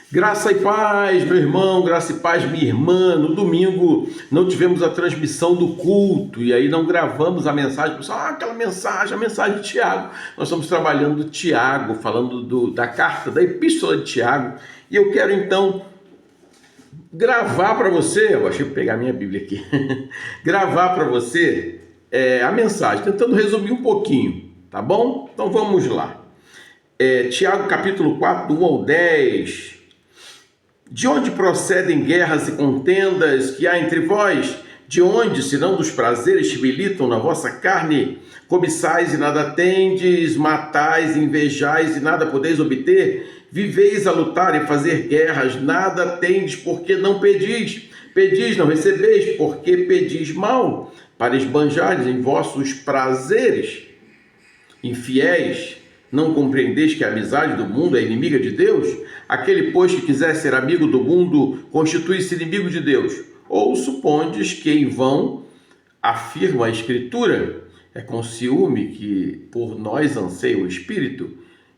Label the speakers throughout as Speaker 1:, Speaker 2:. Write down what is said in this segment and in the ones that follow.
Speaker 1: Graça e paz, meu irmão, graça e paz, minha irmã. No domingo não tivemos a transmissão do culto e aí não gravamos a mensagem. Pessoal, aquela mensagem, a mensagem de Tiago. Nós estamos trabalhando Tiago, falando da carta, da epístola de Tiago. E eu quero então gravar para você, eu achei que pegar minha Bíblia aqui, gravar para você a mensagem, tentando resumir um pouquinho, tá bom? Então vamos lá. Tiago capítulo 4, do 1 ao 10. De onde procedem guerras e contendas que há entre vós? De onde, senão dos prazeres que militam na vossa carne? Cobiçais e nada tendes, matais, invejais e nada podeis obter? Viveis a lutar e fazer guerras, nada tendes porque não pedis. Pedis, não recebeis, porque pedis mal, para esbanjares em vossos prazeres. Infiéis, não compreendeis que a amizade do mundo é inimiga de Deus? Aquele, pois, que quiser ser amigo do mundo, constitui-se inimigo de Deus. Ou supondes que em vão afirma a Escritura? É com ciúme que por nós anseia o Espírito,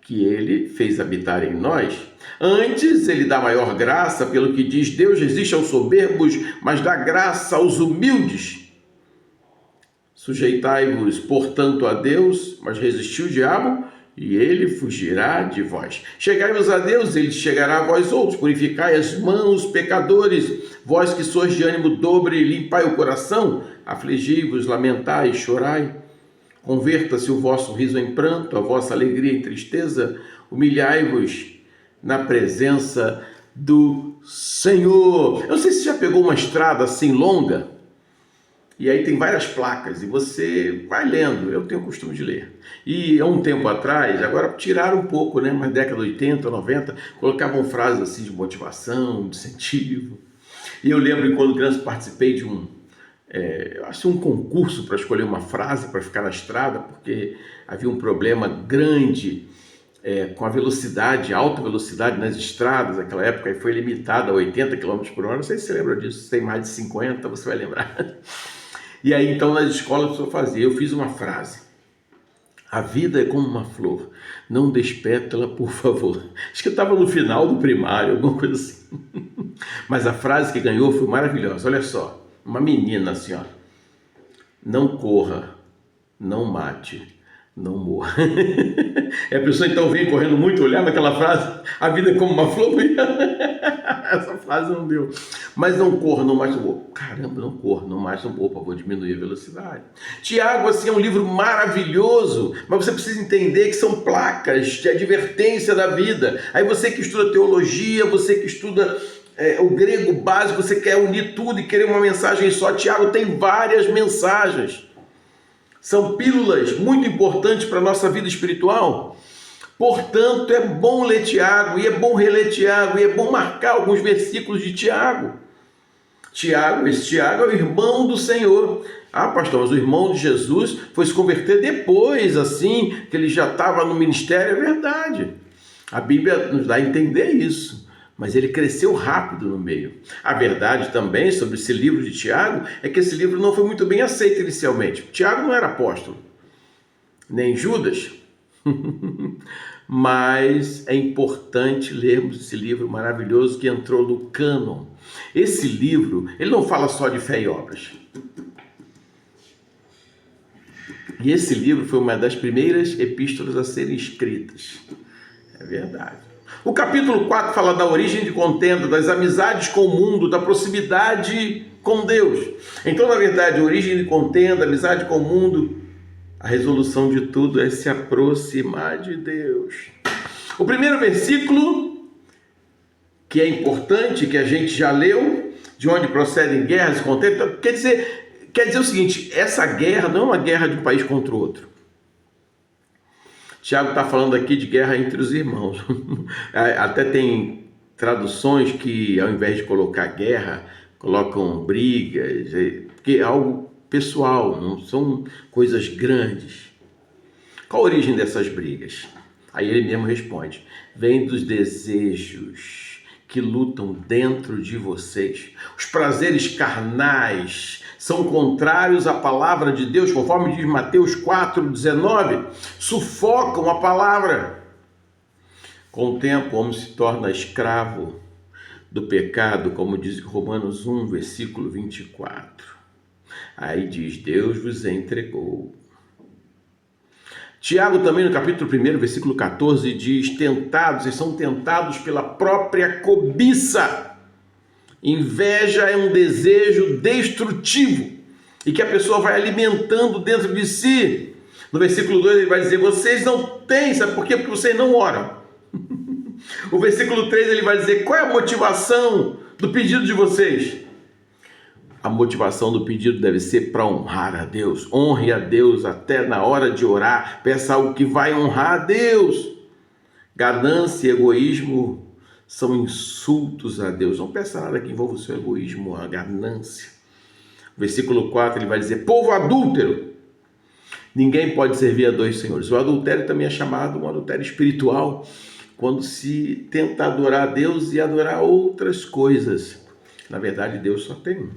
Speaker 1: que ele fez habitar em nós. Antes, ele dá maior graça, pelo que diz: Deus resiste aos soberbos, mas dá graça aos humildes. Sujeitai-vos, portanto, a Deus, mas resisti o diabo, e ele fugirá de vós. Chegai-vos a Deus, ele chegará a vós outros. Purificai as mãos, pecadores, vós que sois de ânimo dobre, limpai o coração, afligi-vos, lamentai, chorai. Converta-se o vosso riso em pranto, a vossa alegria em tristeza, humilhai-vos na presença do Senhor. Eu não sei se você já pegou uma estrada assim longa, e aí tem várias placas, e você vai lendo. Eu tenho o costume de ler. E há um tempo atrás, agora tiraram um pouco, né? Mas década de 80, 90, colocavam frases assim de motivação, de incentivo. E eu lembro quando criança participei de eu acho um concurso para escolher uma frase para ficar na estrada, porque havia um problema grande com a velocidade, alta velocidade nas estradas. Naquela época e foi limitada a 80 km por hora. Não sei se você lembra disso, se tem mais de 50, você vai lembrar. E aí, então, nas escolas, a pessoa fazia. Eu fiz uma frase: a vida é como uma flor, não despétala, por favor. Acho que eu estava no final do primário, alguma coisa assim. Mas a frase que ganhou foi maravilhosa. Olha só, uma menina assim, ó: não corra, não mate, não morra. E a pessoa então vem correndo muito, olhava aquela frase: a vida é como uma flor. Essa frase não deu. Mas não corra, não mate, não morra. Caramba, não corra, não mate, não morra. Opa, vou diminuir a velocidade. Tiago, assim, é um livro maravilhoso, mas você precisa entender que são placas de advertência da vida. Aí você que estuda teologia, você que estuda o grego básico, você quer unir tudo e querer uma mensagem só. Tiago tem várias mensagens. São pílulas muito importantes para a nossa vida espiritual. Portanto, é bom ler Tiago, e é bom reler Tiago, e é bom marcar alguns versículos de Tiago. Esse Tiago é o irmão do Senhor. Ah, pastor, mas o irmão de Jesus foi se converter depois, assim, que ele já estava no ministério. É verdade. A Bíblia nos dá a entender isso. Mas ele cresceu rápido no meio. A verdade também sobre esse livro de Tiago é que esse livro não foi muito bem aceito inicialmente. Tiago não era apóstolo, nem Judas. Mas é importante lermos esse livro maravilhoso que entrou no cânon. Esse livro, ele não fala só de fé e obras. E esse livro foi uma das primeiras epístolas a serem escritas. É verdade. O capítulo 4 fala da origem de contenda, das amizades com o mundo, da proximidade com Deus. Então, na verdade, origem de contenda, amizade com o mundo, a resolução de tudo é se aproximar de Deus. O primeiro versículo, que é importante, que a gente já leu, de onde procedem guerras e contendas, quer dizer o seguinte: essa guerra não é uma guerra de um país contra o outro. Tiago está falando aqui de guerra entre os irmãos. Até tem traduções que, ao invés de colocar guerra, colocam brigas, porque é algo pessoal, não são coisas grandes. Qual a origem dessas brigas? Aí ele mesmo responde: vem dos desejos que lutam dentro de vocês. Os prazeres carnais são contrários à palavra de Deus, conforme diz Mateus 4,19, sufocam a palavra. Com o tempo, o homem se torna escravo do pecado, como diz Romanos 1, versículo 24. Aí diz, Deus vos entregou. Tiago também no capítulo 1, versículo 14, diz, tentados, eles são tentados pela própria cobiça. Inveja é um desejo destrutivo e que a pessoa vai alimentando dentro de si. No versículo 2 ele vai dizer, vocês não têm, sabe por quê? Porque vocês não oram. O versículo 3 ele vai dizer, qual é a motivação do pedido de vocês? A motivação do pedido deve ser para honrar a Deus. Honre a Deus até na hora de orar. Peça algo que vai honrar a Deus. Ganância e egoísmo são insultos a Deus. Não peça nada que envolva o seu egoísmo, a ganância. Versículo 4 ele vai dizer, povo adúltero. Ninguém pode servir a dois senhores. O adultério também é chamado um adultério espiritual, quando se tenta adorar a Deus e adorar outras coisas. Na verdade, Deus só tem um.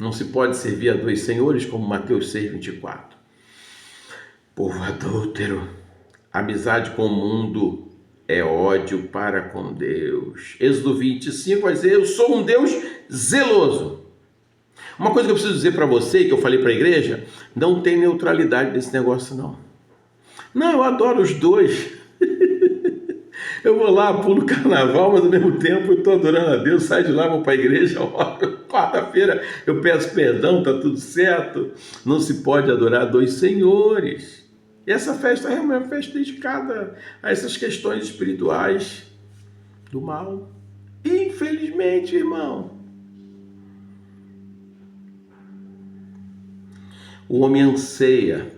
Speaker 1: Não se pode servir a dois senhores, como Mateus 6,24. Povo adúltero, amizade com o mundo é ódio para com Deus. Êxodo 25 vai dizer, eu sou um Deus zeloso. Uma coisa que eu preciso dizer para você, que eu falei para a igreja, não tem neutralidade nesse negócio não. Não, eu adoro os dois. Eu vou lá, pulo o carnaval, mas ao mesmo tempo eu estou adorando a Deus, saio de lá, vou para a igreja, oro. Quarta-feira eu peço perdão, está tudo certo. Não se pode adorar dois senhores. E essa festa é uma festa dedicada a essas questões espirituais do mal. Infelizmente, irmão, o homem anseia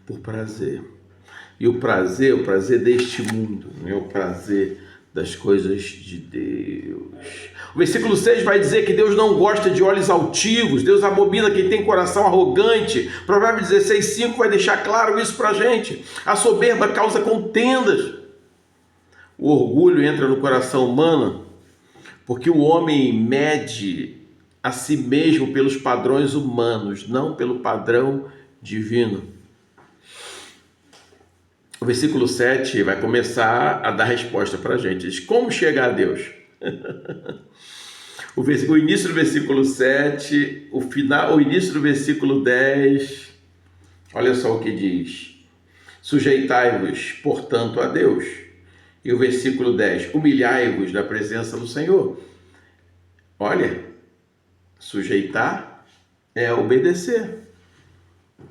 Speaker 1: por prazer. E o prazer deste mundo, não é o prazer das coisas de Deus. O versículo 6 vai dizer que Deus não gosta de olhos altivos, Deus abomina quem tem coração arrogante. Provérbios 16:5 vai deixar claro isso para a gente. A soberba causa contendas. O orgulho entra no coração humano porque o homem mede a si mesmo pelos padrões humanos, não pelo padrão divino. O versículo 7 vai começar a dar resposta para a gente. Diz, como chegar a Deus? O início do versículo 7, o início do versículo 10, olha só o que diz. Sujeitai-vos, portanto, a Deus. E o versículo 10, humilhai-vos na presença do Senhor. Olha, sujeitar é obedecer.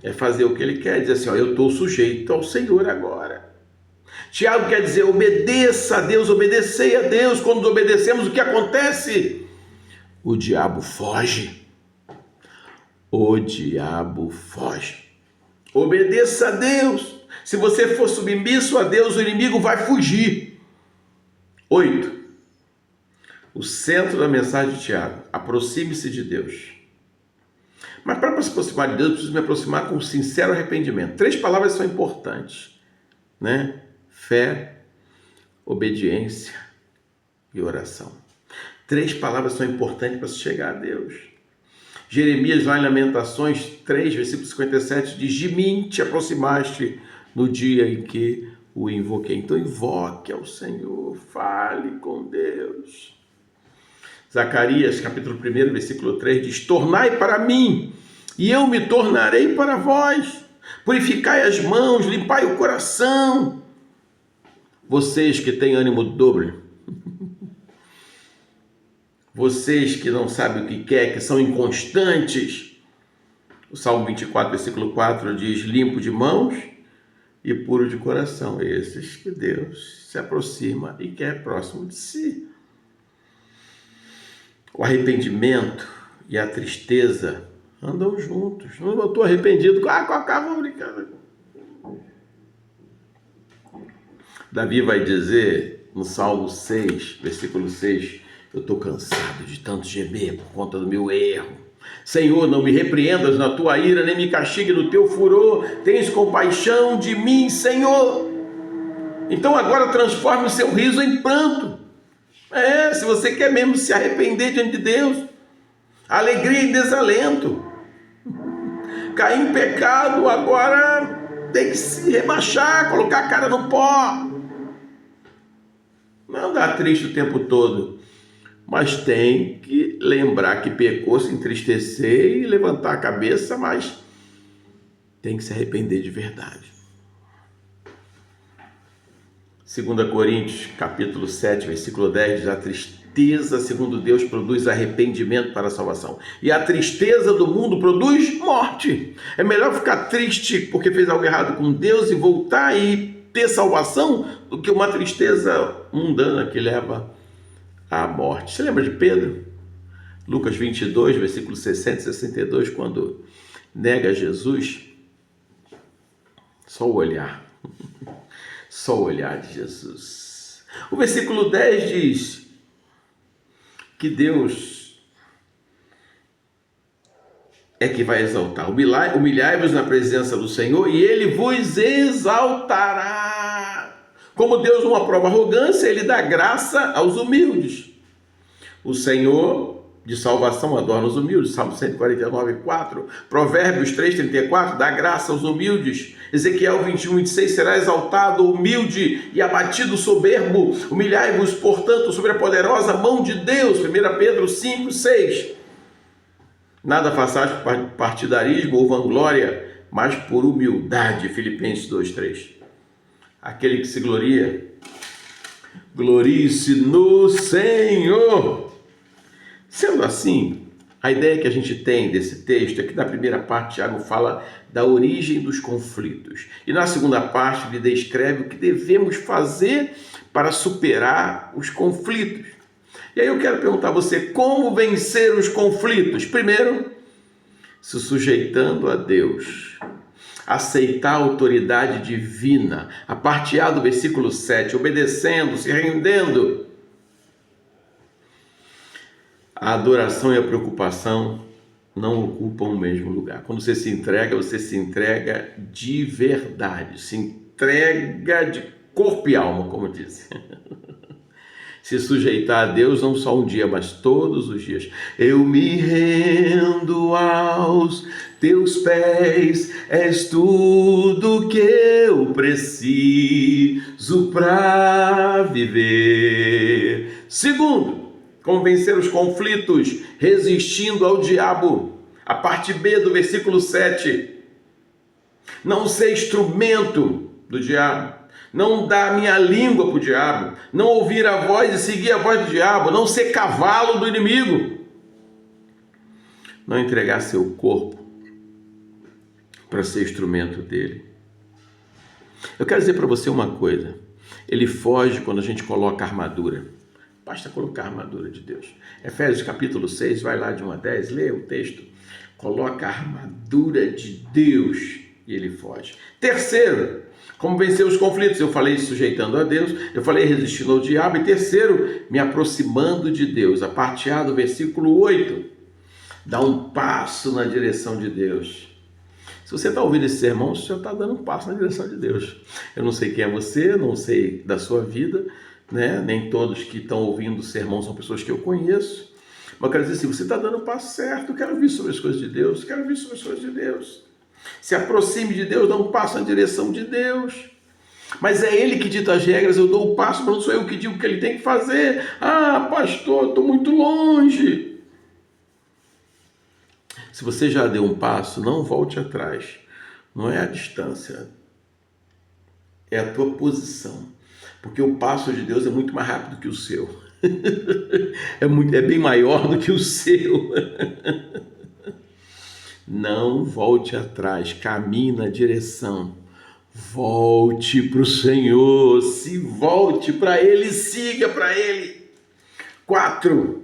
Speaker 1: É fazer o que ele quer, dizer assim, ó, eu estou sujeito ao Senhor agora. Tiago quer dizer, obedeça a Deus, obedecei a Deus. Quando obedecemos, o que acontece? O diabo foge. O diabo foge. Obedeça a Deus. Se você for submisso a Deus, o inimigo vai fugir. 8. O centro da mensagem de Tiago, aproxime-se de Deus. Mas para se aproximar de Deus, eu preciso me aproximar com sincero arrependimento. 3 palavras são importantes, né? Fé, obediência e oração. 3 palavras são importantes para se chegar a Deus. Jeremias, lá em Lamentações 3, versículo 57, diz, de mim te aproximaste no dia em que o invoquei. Então invoque ao Senhor, fale com Deus. Zacarias, capítulo 1, versículo 3, diz, tornai para mim, e eu me tornarei para vós. Purificai as mãos, limpai o coração. Vocês que têm ânimo dobre, vocês que não sabem o que quer, que são inconstantes. O Salmo 24, versículo 4 diz, limpo de mãos e puro de coração. Esses que Deus se aproxima e quer próximo de si. O arrependimento e a tristeza andam juntos. Não estou arrependido. Com a cara, vou brincar. Davi vai dizer no Salmo 6, versículo 6, eu estou cansado de tanto gemer por conta do meu erro. Senhor, não me repreendas na tua ira, nem me castigue no teu furor. Tens compaixão de mim, Senhor. Então agora transforme o seu riso em pranto. Se você quer mesmo se arrepender diante de Deus, alegria e desalento, cair em pecado, agora tem que se rebaixar, colocar a cara no pó, estar triste o tempo todo, mas tem que lembrar que pecou, se entristecer e levantar a cabeça, mas tem que se arrepender de verdade. 2 Coríntios, capítulo 7, versículo 10, diz: a tristeza, segundo Deus, produz arrependimento para a salvação. E a tristeza do mundo produz morte. É melhor ficar triste porque fez algo errado com Deus e voltar e ter salvação do que uma tristeza mundana que leva à morte. Você lembra de Pedro? Lucas 22, versículo 60 e 62, quando nega Jesus, só o olhar de Jesus. O versículo 10 diz que Deus é que vai exaltar. Humilhai-vos na presença do Senhor e Ele vos exaltará. Como Deus não aprova arrogância, Ele dá graça aos humildes. O Senhor de salvação adorna os humildes. Salmo 149, 4. Provérbios 3, 34. Dá graça aos humildes. Ezequiel 21, 26. Será exaltado o humilde e abatido o soberbo. Humilhai-vos, portanto, sobre a poderosa mão de Deus. 1 Pedro 5, 6. Nada façais por partidarismo ou vanglória, mas por humildade. Filipenses 2, 3. Aquele que se gloria, glorie-se no Senhor. Sendo assim, a ideia que a gente tem desse texto é que na primeira parte Tiago fala da origem dos conflitos. E na segunda parte ele descreve o que devemos fazer para superar os conflitos. E aí eu quero perguntar a você, como vencer os conflitos? Primeiro, se sujeitando a Deus. Aceitar a autoridade divina. A parte A do versículo 7, obedecendo, se rendendo. A adoração e a preocupação não ocupam o mesmo lugar. Quando você se entrega de verdade, se entrega de corpo e alma, como disse. Se sujeitar a Deus não só um dia, mas todos os dias. Eu me rendo aos teus pés, és tudo que eu preciso para viver. Segundo, como vencer os conflitos? Resistindo ao diabo. A parte B do versículo 7. Não ser instrumento do diabo. Não dar minha língua para o diabo. Não ouvir a voz e seguir a voz do diabo. Não ser cavalo do inimigo. Não entregar seu corpo para ser instrumento dele. Eu quero dizer para você uma coisa. Ele foge quando a gente coloca a armadura. Basta colocar a armadura de Deus. Efésios capítulo 6, vai lá de 1 a 10, lê o texto. Coloca a armadura de Deus e ele foge. Terceiro, como vencer os conflitos? Eu falei sujeitando a Deus, eu falei resistindo ao diabo. E terceiro, me aproximando de Deus. A parte A do versículo 8. Dá um passo na direção de Deus. Se você está ouvindo esse sermão, você já está dando um passo na direção de Deus. Eu não sei quem é você, não sei da sua vida, né? Nem todos que estão ouvindo o sermão são pessoas que eu conheço, mas eu quero dizer assim, você está dando o passo certo, eu quero ouvir sobre as coisas de Deus, quero ouvir sobre as coisas de Deus. Se aproxime de Deus, dá um passo na direção de Deus, mas é Ele que dita as regras, eu dou o passo, mas não sou eu que digo o que Ele tem que fazer. Ah, pastor, estou muito longe. Se você já deu um passo, não volte atrás, não é a distância, é a tua posição. Porque o passo de Deus é muito mais rápido que o seu. É bem maior do que o seu. Não volte atrás, caminhe na direção. Volte para o Senhor, se volte para Ele, siga para Ele. 4.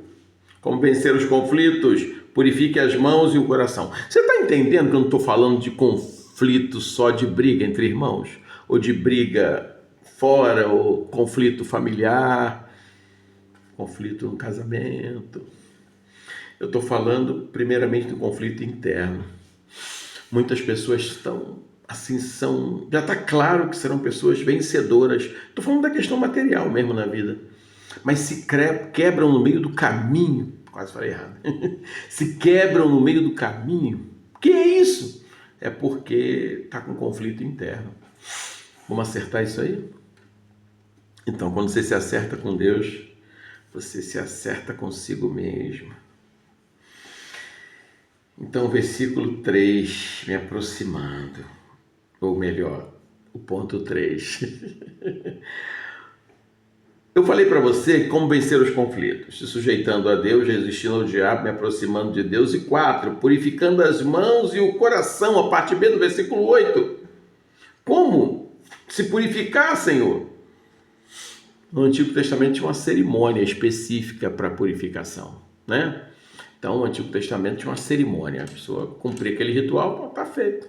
Speaker 1: Como vencer os conflitos? Purifique as mãos e o coração. Você está entendendo que eu não estou falando de conflito só de briga entre irmãos? Ou de briga fora, ou conflito familiar, conflito no casamento. Eu estou falando primeiramente do conflito interno. Muitas pessoas estão assim, já está claro que serão pessoas vencedoras. Estou falando da questão material mesmo na vida, mas se quebram no meio do caminho. Quase falei errado. Se quebram no meio do caminho. Que é isso? É porque está com conflito interno. Vamos acertar isso aí? Então, quando você se acerta com Deus, você se acerta consigo mesmo. Então, versículo 3, me aproximando, ou melhor, o ponto 3. Eu falei para você como vencer os conflitos, se sujeitando a Deus, resistindo ao diabo, me aproximando de Deus. E 4, purificando as mãos e o coração, a parte B do versículo 8. Como se purificar, Senhor? No Antigo Testamento tinha uma cerimônia específica para purificação, né? Então, no Antigo Testamento tinha uma cerimônia, a pessoa cumpria aquele ritual, está feito.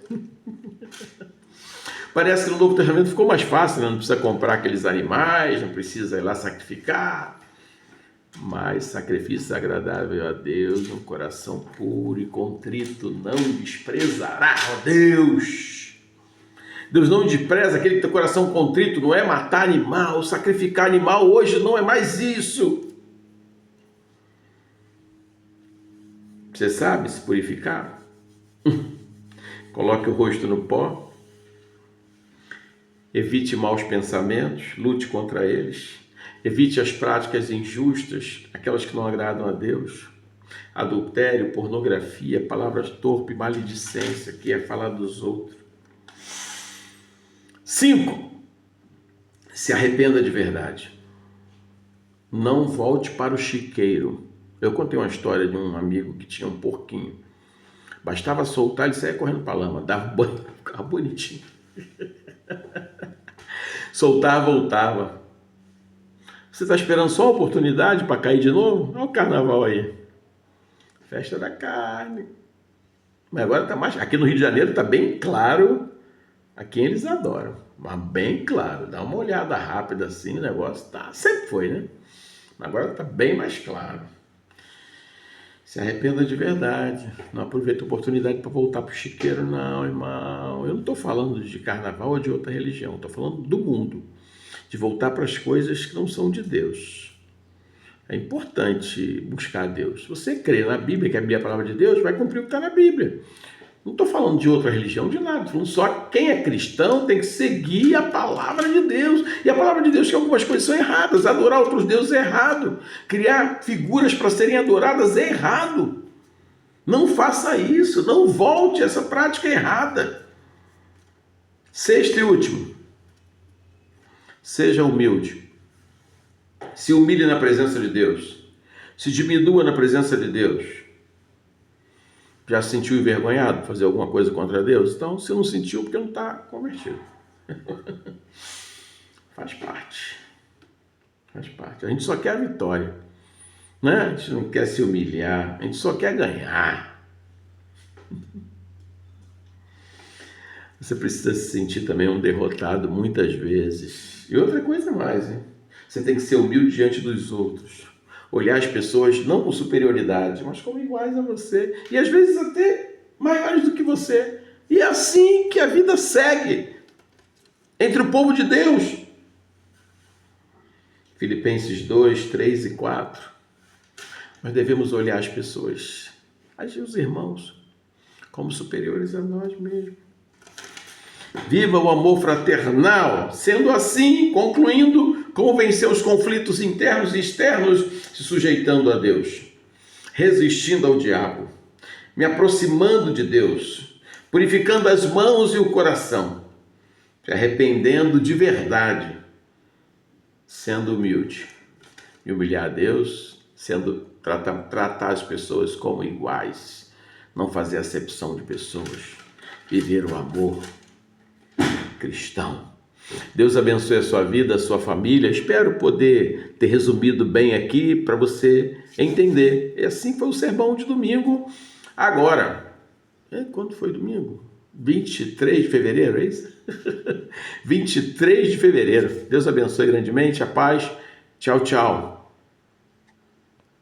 Speaker 1: Parece que no Novo Testamento ficou mais fácil, né? Não precisa comprar aqueles animais, não precisa ir lá sacrificar. Mas sacrifício agradável a Deus, um coração puro e contrito não desprezará, ó Deus. Deus não despreza aquele que tem coração contrito, não é matar animal, sacrificar animal, hoje não é mais isso. Você sabe se purificar? Coloque o rosto no pó. Evite maus pensamentos, lute contra eles. Evite as práticas injustas, aquelas que não agradam a Deus. Adultério, pornografia, palavras torpes, maledicência, que é falar dos outros. 5. Se arrependa de verdade. Não volte para o chiqueiro. Eu contei uma história de um amigo que tinha um porquinho. Bastava soltar, ele saia correndo para a lama, dava banho, ficava bonitinho. Soltava, voltava. Você está esperando só a oportunidade para cair de novo? Olha o carnaval aí. Festa da carne. Mas agora está mais... Aqui no Rio de Janeiro está bem claro a quem eles adoram. Mas bem claro. Dá uma olhada rápida assim, o negócio tá... Sempre foi, né? Mas agora está bem mais claro. Se arrependa de verdade. Não aproveita a oportunidade para voltar para o chiqueiro, não, irmão. Eu não estou falando de carnaval ou de outra religião. Estou falando do mundo. De voltar para as coisas que não são de Deus. É importante buscar Deus. Se você crê na Bíblia, que a Bíblia é a palavra de Deus, vai cumprir o que está na Bíblia. Não estou falando de outra religião, de nada. Estou falando só que quem é cristão tem que seguir a palavra de Deus. E a palavra de Deus, que algumas coisas são erradas. Adorar outros deuses é errado. Criar figuras para serem adoradas é errado. Não faça isso. Não volte a essa prática errada. 6º e último. Seja humilde. Se humilhe na presença de Deus. Se diminua na presença de Deus. Já se sentiu envergonhado de fazer alguma coisa contra Deus? Então, se não sentiu, porque não está convertido. Faz parte. Faz parte. A gente só quer a vitória. Né? A gente não quer se humilhar. A gente só quer ganhar. Você precisa se sentir também um derrotado muitas vezes. E outra coisa mais, hein? Você tem que ser humilde diante dos outros. Olhar as pessoas não com superioridade, mas como iguais a você. E às vezes até maiores do que você. E é assim que a vida segue entre o povo de Deus. Filipenses 2, 3 e 4. Nós devemos olhar as pessoas, os irmãos, como superiores a nós mesmos. Viva o amor fraternal. Sendo assim, concluindo, como vencer os conflitos internos e externos, se sujeitando a Deus, resistindo ao diabo, me aproximando de Deus, purificando as mãos e o coração, se arrependendo de verdade, sendo humilde, e humilhar a Deus, tratar as pessoas como iguais, não fazer acepção de pessoas, viver o amor cristão. Deus abençoe a sua vida, a sua família. Espero poder ter resumido bem aqui para você entender. E assim foi o sermão de domingo. Agora, quando foi domingo? 23 de fevereiro, é isso? 23 de fevereiro. Deus abençoe grandemente. A paz. Tchau, tchau.